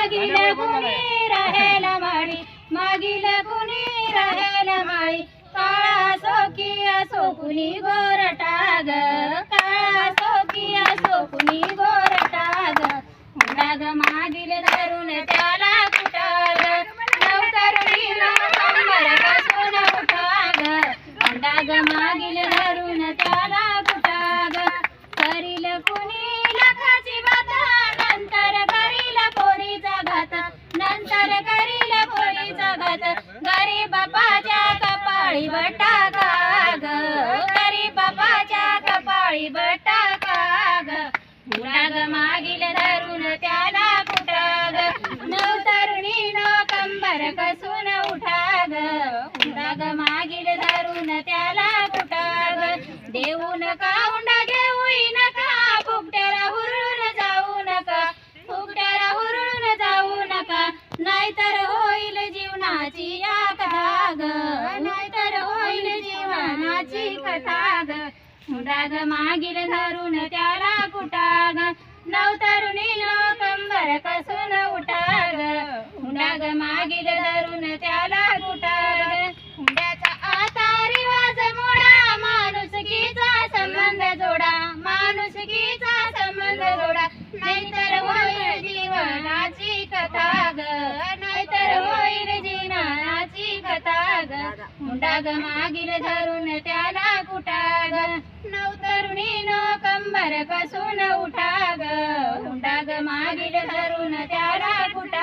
मागील कुणी राहेल माळी, मागील कुणी राहेल माळी, काळा असो की असो कुणी गोरटा ग, काळा असो की असो कुणी गोरटा ग, हुंडा ग मागील धरून त्याला कुठा ग, नवतरुणीला कंबर कसून उठा ग, हुंडा ग मागील धरून त्याला कुठा ग, करील कुणी लाखाची बात, नंतर करील पोरीचा घात, नंतर करील पोरीचा घात, गरीब बापाच्या कपाळी बटाका ग, गरीब बापाच्या कपाळी बटाका ग, हुंडा ग मागील धरून त्याला कुठा ग, नवतरुणीनं कंबर कसून उठा ग, हुंडा ग मागील धरून त्याला कुठा ग, देऊ नका हुंडा घेऊही नका, फुकट्याला हुरळून जाऊ नका, फुकट्याला हुरळून जाऊ नका, नाहीतर होईल जीवनाची या कथा ग, नाहीतर होईल जीवनाची कथा ग, हुंडा ग मागील धरून त्याला कुठा ग, नवतरुणीनं कंबर कसून उठा ग, हुंडा ग मागील धरून त्याला कुठा ग, हुंड्याचा आता रिवाज मोडा, माणुसकीचा संबंध जोडा, माणुसकीचा संबंध जोडा, नाहीतर होईल जीवनाची कथा ग, नाहीतर होईल जीवनाची कथा ग, हुंडा ग मागील धरून त्याला कुठा ग, नवतरुणीनं कंबर कसून उठा ग, हुंडा ग मागील धरून त्याला कुठा